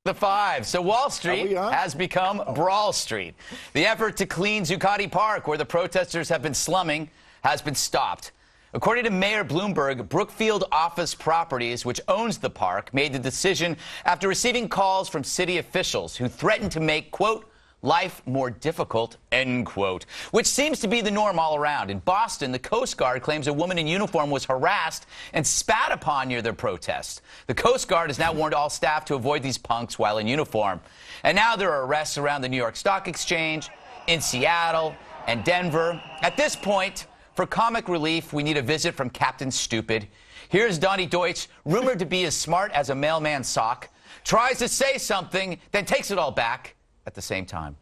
The five. So Wall Street has become Brawl Street. The effort to clean Zuccotti Park, where the protesters have been slumming, has been stopped. According to Mayor Bloomberg, Brookfield Office Properties, which owns the park, made the decision after receiving calls from city officials who threatened to make, quote, life more difficult, end quote, which seems to be the norm all around. In Boston, the Coast Guard claims a woman in uniform was harassed and spat upon near their protest. The Coast Guard has now warned all staff to avoid these punks while in uniform. And now there are arrests around the New York Stock Exchange, in Seattle, and Denver. At this point, for comic relief, we need a visit from Captain Stupid. Here's Donnie Deutsch, rumored to be as smart as a mailman's sock, tries to say something, then takes it all back at the same time.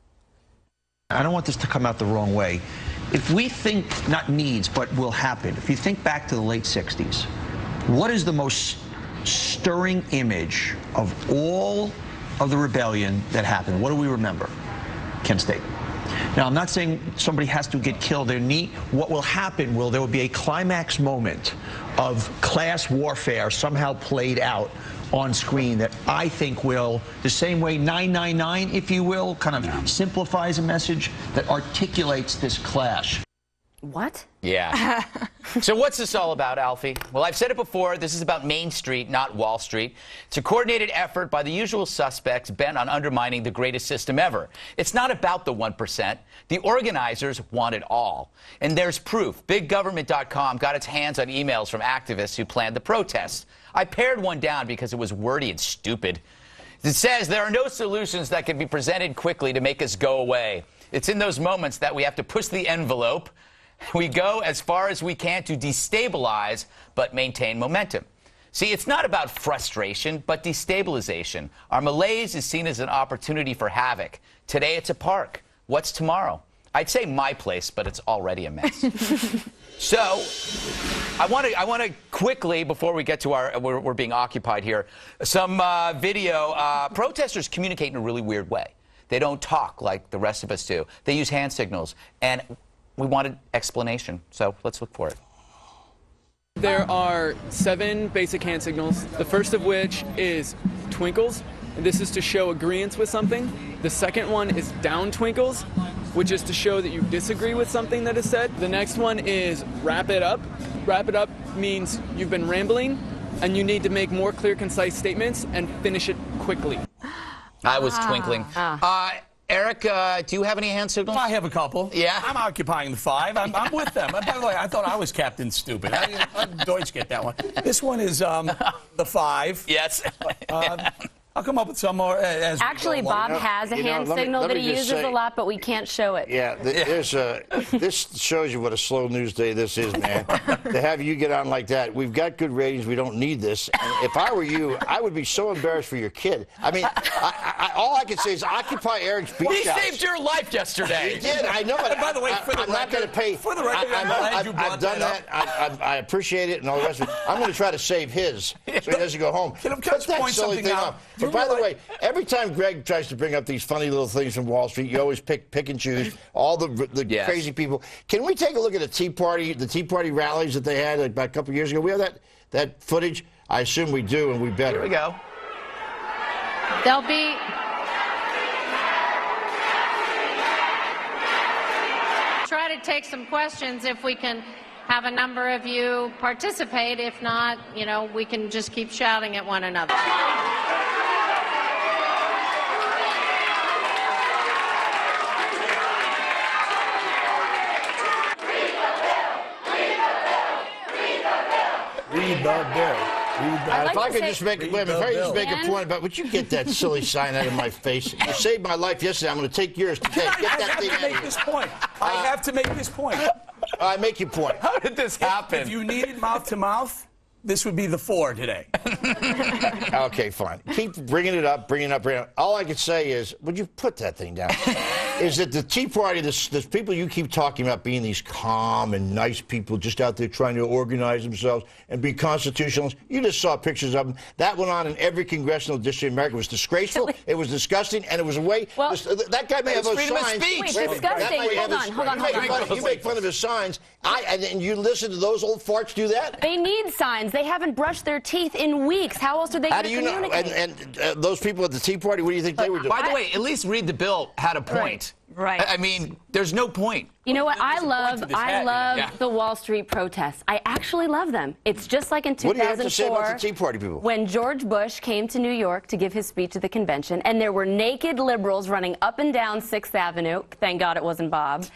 I don't want this to come out the wrong way. If we think, not needs, but will happen, if you think back to the late 60s, what is the most stirring image of all of the rebellion that happened? What do we remember? Kent State. Now, I'm not saying somebody has to get killed. What will happen there will be a climax moment of class warfare somehow played out on screen that I think will, the same way 999, if you will, kind of simplifies a message that articulates this clash. What? Yeah. So what's this all about, Alfie? Well, I've said it before. This is about Main Street, not Wall Street. It's a coordinated effort by the usual suspects bent on undermining the greatest system ever. It's not about the 1%. The organizers want it all. And there's proof. BigGovernment.com got its hands on emails from activists who planned the protests. I pared one down because it was wordy and stupid. It says there are no solutions that can be presented quickly to make us go away. It's in those moments that we have to push the envelope. We go as far as we can to destabilize, but maintain momentum. See, it's not about frustration, but destabilization. Our malaise is seen as an opportunity for havoc. Today, it's a park. What's tomorrow? I'd say my place, but it's already a mess. So, I want to quickly, before we get to we're being occupied here, some video. Protesters communicate in a really weird way. They don't talk like the rest of us do. They use hand signals, and we wanted explanation, so let's look for it. There are 7 basic hand signals, the first of which is twinkles, and this is to show agreement with something. The second one is down twinkles, which is to show that you disagree with something that is said. The next one is wrap it up. Wrap it up means you've been rambling, and you need to make more clear, concise statements and finish it quickly. I was twinkling. Eric, do you have any hand signals? I have a couple. Yeah? I'm occupying the 5. I'm with them. By the way, I thought I was Captain Stupid. How did Deutsch get that one? This one is the 5. Yes. I'll come up with some more. Actually, Bob has a hand signal that he uses a lot, but we can't show it. Yeah, this shows you what a slow news day this is, man. To have you get on like that. We've got good ratings. We don't need this. And if I were you, I would be so embarrassed for your kid. I mean, all I can say is occupy Eric's beach house. He saved your life yesterday. He did. I know it. By the way, I'm not going to pay. For the record, I've done that. I appreciate it and all the rest of it. I'm going to try to save his so he doesn't go home. Can I point something out? But by the way, every time Greg tries to bring up these funny little things from Wall Street, you always pick and choose all the crazy people. Can we take a look at the Tea Party rallies that they had about a couple of years ago? We have that footage. I assume we do, and we better. Here we go. There'll be. Try to take some questions if we can have a number of you participate. If not, you know, we can just keep shouting at one another. Read the bill. If I could just make a point about, would you get that silly sign out of my face? You saved my life yesterday. I'm going to take yours today. Get that thing out of here. I have to make this point. I make your point. How did this happen? If you needed mouth to mouth, this would be the 4 today. Okay, fine. Keep bringing it up, bringing it up. All I can say is, would you put that thing down? is that the Tea Party, the people you keep talking about being these calm and nice people just out there trying to organize themselves and be constitutionalists, you just saw pictures of them. That went on in every congressional district in America. It was disgraceful, it was disgusting, and it was a way. Well, that guy may have those freedom of signs. speech. Wait, disgusting. Hold on. You make fun of his signs, and you listen to those old farts do that? They need signs. They haven't brushed their teeth in weeks. How else are they going to communicate? How do you know? And those people at the Tea Party, what do you think they were doing? By the way, at least read the bill had a point. Right. I mean, there's no point. You know what? I love Yeah. the Wall Street protests. I actually love them. It's just like in 2004. What do you have to say about the Tea Party people? When George Bush came to New York to give his speech at the convention, and there were naked liberals running up and down 6th Avenue. Thank God it wasn't Bob.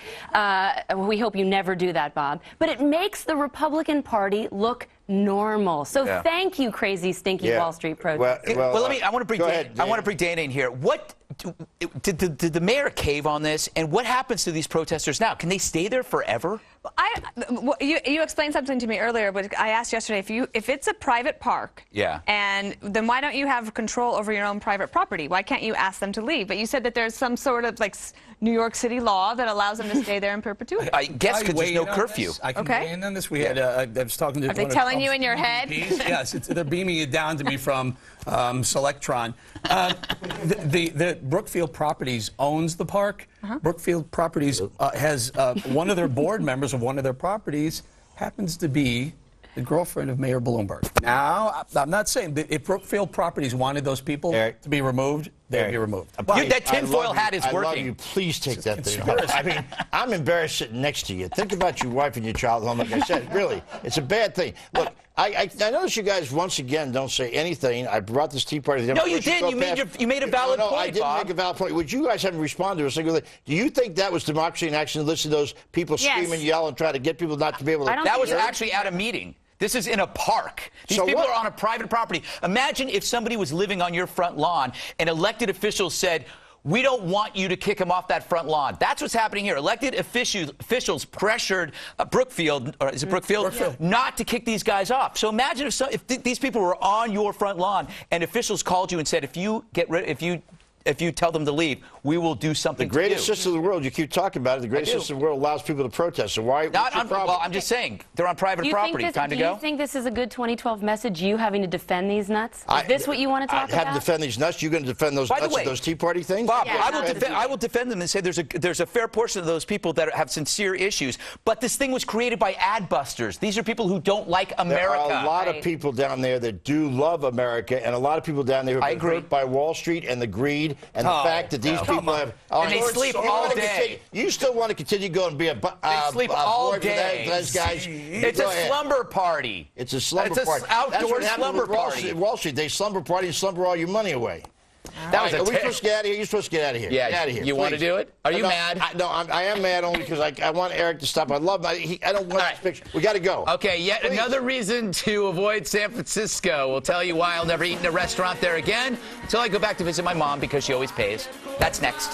We hope you never do that, Bob. But it makes the Republican Party look normal. So thank you, crazy, stinky Wall Street protesters. Well, let me. I want to bring Dana in here. What did the mayor cave on this? And what happens to these protesters now? Can they stay there forever? You explained something to me earlier, but I asked yesterday if it's a private park. Yeah. And then why don't you have control over your own private property? Why can't you ask them to leave? But you said that there's some sort of like New York City law that allows them to stay there in perpetuity. I guess because there's no curfew. I can weigh in on this. We had. I was talking to. Are they telling you in your head? Yes, they're beaming it down to me from Selectron. The Brookfield Properties owns the park. Brookfield Properties has one of their board members of one of their properties happens to be the girlfriend of Mayor Bloomberg. Now, I'm not saying that if Brookfield Properties wanted those people to be removed, they'd be removed. That tinfoil hat is working. I love you. Please take that thing off. I mean, I'm embarrassed sitting next to you. Think about your wife and your child at home. Like I said, really, it's a bad thing. Look, I notice you guys once again don't say anything. I brought this Tea Party. No, you did. You made a valid point, I didn't make a valid point. Which you guys haven't responded to a single thing. Do you think that was democracy in action to listen to those people scream and yell and try to get people not to be able to? That was actually at a meeting. This is in a park. These people are on a private property. Imagine if somebody was living on your front lawn and elected officials said, we don't want you to kick him off that front lawn. That's what's happening here. Elected officials pressured Brookfield, or is it Brookfield, not to kick these guys off. So imagine if these people were on your front lawn and officials called you and said, if you tell them to leave, we will do something. The greatest system in the world, you keep talking about it, the greatest system in the world allows people to protest. So what's your problem? Well, I'm just saying, they're on private property. Time to go? Do you think this is a good 2012 message, you having to defend these nuts? Is this what you want to talk about? I have to defend these nuts. You're going to defend those nuts and those Tea Party things? Bob, I will defend them and say there's a fair portion of those people that have sincere issues. But this thing was created by ad busters. These are people who don't like America. There are a lot of people down there that do love America, and a lot of people down there who have been hurt by Wall Street and the greed and the fact that these people have. And they sleep all day. You still want to continue going and be a they sleep all day. Those guys. It's a slumber party. It's a slumber party. It's an outdoor slumber party. Wall Street, they slumber party and slumber all your money away. Are we supposed to get out of here? You're supposed to get out of here. Yeah, get out of here. You want to do it? Are you mad? I am mad only because I want Eric to stop. I love him. I don't want this picture. We got to go. Okay, yet another reason to avoid San Francisco. We'll tell you why I'll never eat in a restaurant there again until I go back to visit my mom because she always pays. That's next.